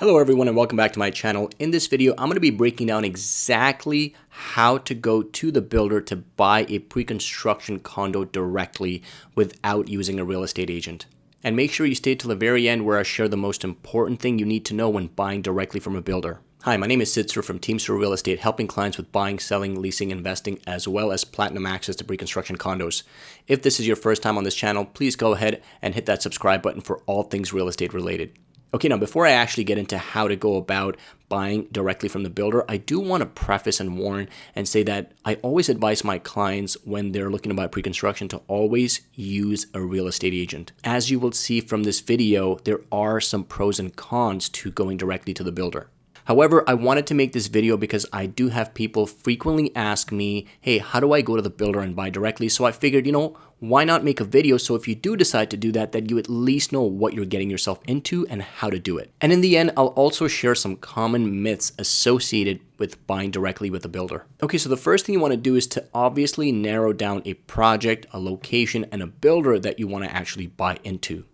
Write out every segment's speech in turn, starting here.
Hello everyone and welcome back to my channel. In this video, I'm going to be breaking down exactly how to go to the builder to buy a pre-construction condo directly without using a real estate agent. And make sure you stay till the very end where I share the most important thing you need to know when buying directly from a builder. Hi, my name is Sid Sur from Sid Sur Real Estate, helping clients with buying, selling, leasing, investing, as well as platinum access to pre-construction condos. If this is your first time on this channel, please go ahead and hit that subscribe button for all things real estate related. Okay, now before I actually get into how to go about buying directly from the builder, I do want to preface and warn and say that I always advise my clients when they're looking to buy pre-construction to always use a real estate agent. As you will see from this video, there are some pros and cons to going directly to the builder. However, I wanted to make this video because I do have people frequently ask me, hey, how do I go to the builder and buy directly? So I figured, why not make a video so if you do decide to do that you at least know what you're getting yourself into and how to do it. And in the end, I'll also share some common myths associated with buying directly with a builder. Okay, so the first thing you want to do is to obviously narrow down a project, a location, and a builder that you want to actually buy into.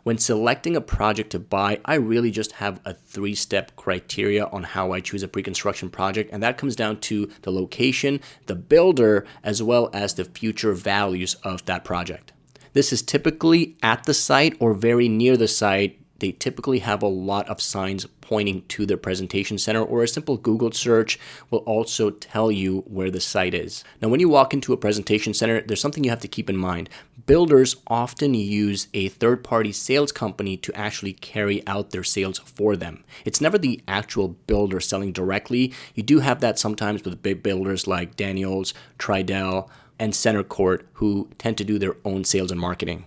When selecting a project to buy, I really just have a 3-step criteria on how I choose a pre-construction project, and that comes down to the location, the builder, as well as the future values of that project. This is typically at the site or very near the site. They typically have a lot of signs pointing to their presentation center, or a simple Google search will also tell you where the site is. Now, when you walk into a presentation center, there's something you have to keep in mind. Builders often use a third-party sales company to actually carry out their sales for them. It's never the actual builder selling directly. You do have that sometimes with big builders like Daniels, Tridel, and Center Court, who tend to do their own sales and marketing.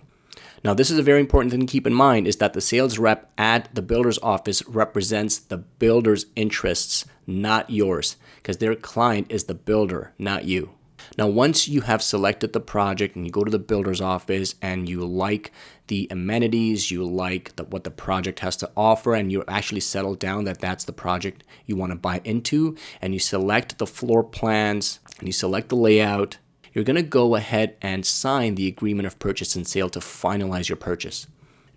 Now, this is a very important thing to keep in mind, is that the sales rep at the builder's office represents the builder's interests, not yours, because their client is the builder, not you. Now, once you have selected the project and you go to the builder's office and you like the amenities, you like what the project has to offer, and you actually settle down that that's the project you want to buy into, and you select the floor plans and you select the layout, you're going to go ahead and sign the agreement of purchase and sale to finalize your purchase.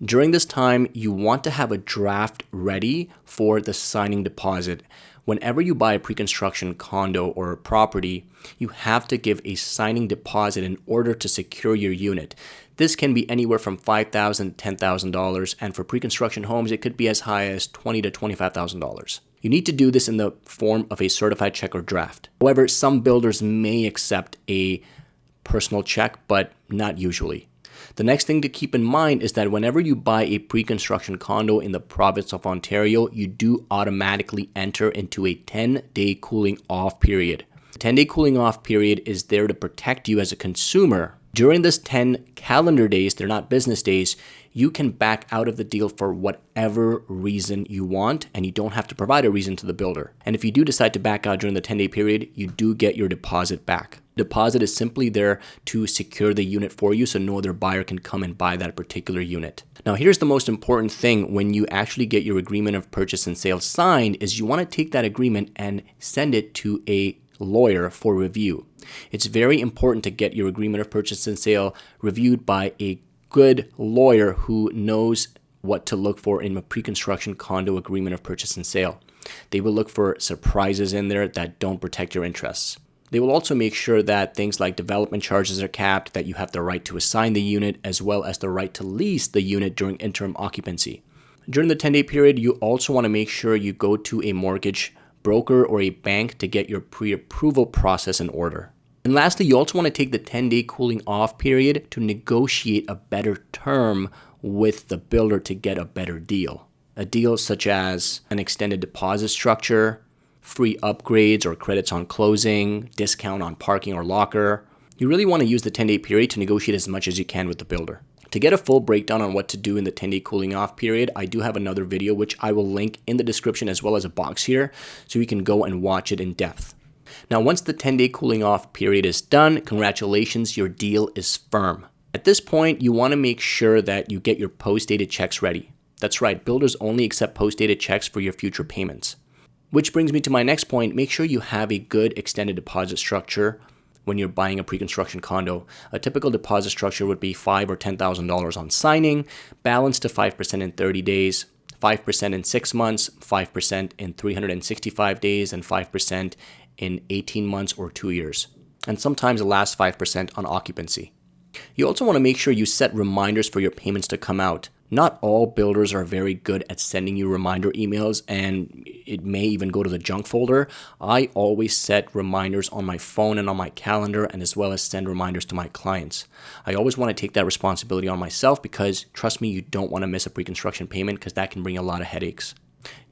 During this time, you want to have a draft ready for the signing deposit. Whenever you buy a pre-construction condo or a property, you have to give a signing deposit in order to secure your unit. This can be anywhere from $5,000 to $10,000, and for pre-construction homes, it could be as high as $20,000 to $25,000. You need to do this in the form of a certified check or draft. However, some builders may accept a personal check, but not usually. The next thing to keep in mind is that whenever you buy a pre-construction condo in the province of Ontario, you do automatically enter into a 10-day cooling off period. The 10-day cooling off period is there to protect you as a consumer. During this 10 calendar days, they're not business days, you can back out of the deal for whatever reason you want, and you don't have to provide a reason to the builder. And if you do decide to back out during the 10-day period, you do get your deposit back. Deposit is simply there to secure the unit for you so no other buyer can come and buy that particular unit. Now, here's the most important thing when you actually get your agreement of purchase and sale signed is you want to take that agreement and send it to a lawyer for review. It's very important to get your agreement of purchase and sale reviewed by a good lawyer who knows what to look for in a pre-construction condo agreement of purchase and sale. They will look for surprises in there that don't protect your interests. They will also make sure that things like development charges are capped, that you have the right to assign the unit, as well as the right to lease the unit during interim occupancy. During the 10-day period, you also want to make sure you go to a mortgage broker or a bank to get your pre-approval process in order. And lastly, you also want to take the 10-day cooling off period to negotiate a better term with the builder to get a better deal. A deal such as an extended deposit structure, free upgrades or credits on closing, discount on parking or locker. You really want to use the 10-day period to negotiate as much as you can with the builder. To get a full breakdown on what to do in the 10-day cooling off period, I do have another video which I will link in the description as well as a box here so you can go and watch it in depth. Now, once the 10-day cooling off period is done, congratulations, your deal is firm. At this point, you want to make sure that you get your post-dated checks ready. That's right, builders only accept post-dated checks for your future payments. Which brings me to my next point, make sure you have a good extended deposit structure when you're buying a pre-construction condo. A typical deposit structure would be $5,000 or $10,000 on signing, balance to 5% in 30 days, 5% in 6 months, 5% in 365 days, and 5% in 18 months or 2 years. And sometimes the last 5% on occupancy. You also want to make sure you set reminders for your payments to come out. Not all builders are very good at sending you reminder emails, and it may even go to the junk folder. I always set reminders on my phone and on my calendar, and as well as send reminders to my clients. I always want to take that responsibility on myself because, trust me, you don't want to miss a pre-construction payment because that can bring a lot of headaches.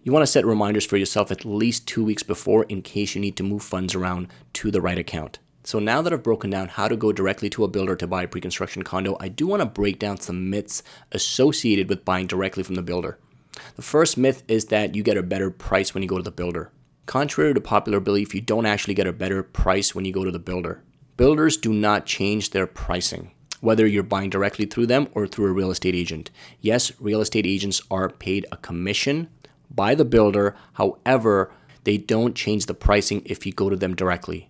You want to set reminders for yourself at least 2 weeks before in case you need to move funds around to the right account. So now that I've broken down how to go directly to a builder to buy a pre-construction condo, I do want to break down some myths associated with buying directly from the builder. The first myth is that you get a better price when you go to the builder. Contrary to popular belief, you don't actually get a better price when you go to the builder. Builders do not change their pricing, whether you're buying directly through them or through a real estate agent. Yes, real estate agents are paid a commission by the builder. However, they don't change the pricing if you go to them directly.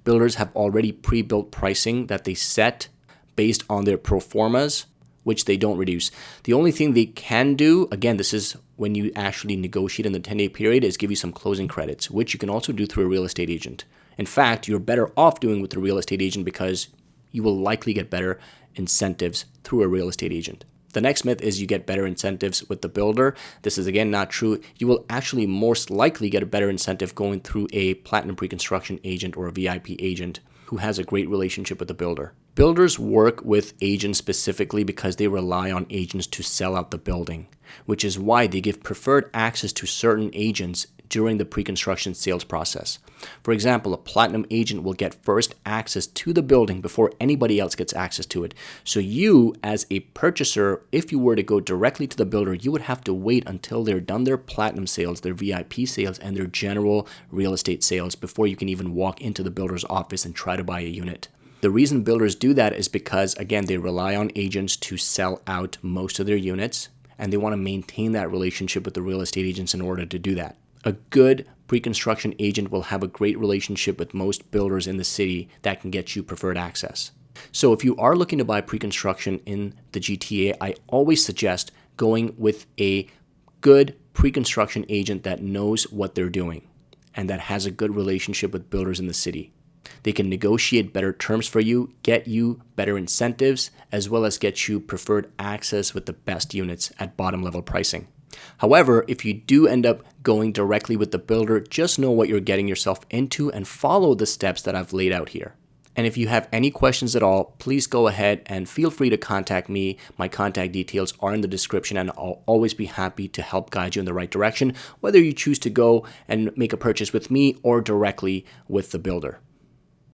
Builders have already pre-built pricing that they set based on their pro formas, which they don't reduce. The only thing they can do, again, this is when you actually negotiate in the 10-day period, is give you some closing credits, which you can also do through a real estate agent. In fact, you're better off doing with a real estate agent because you will likely get better incentives through a real estate agent. The next myth is you get better incentives with the builder. This is again not true. You will actually most likely get a better incentive going through a platinum pre-construction agent or a VIP agent who has a great relationship with the builder. Builders work with agents specifically because they rely on agents to sell out the building, which is why they give preferred access to certain agents during the pre-construction sales process. For example, a platinum agent will get first access to the building before anybody else gets access to it. So you, as a purchaser, if you were to go directly to the builder, you would have to wait until they're done their platinum sales, their VIP sales, and their general real estate sales before you can even walk into the builder's office and try to buy a unit. The reason builders do that is because, again, they rely on agents to sell out most of their units, and they want to maintain that relationship with the real estate agents in order to do that. A good pre-construction agent will have a great relationship with most builders in the city that can get you preferred access. So if you are looking to buy pre-construction in the GTA, I always suggest going with a good pre-construction agent that knows what they're doing and that has a good relationship with builders in the city. They can negotiate better terms for you, get you better incentives, as well as get you preferred access with the best units at bottom level pricing. However, if you do end up going directly with the builder, just know what you're getting yourself into and follow the steps that I've laid out here. And if you have any questions at all, please go ahead and feel free to contact me. My contact details are in the description, and I'll always be happy to help guide you in the right direction, whether you choose to go and make a purchase with me or directly with the builder.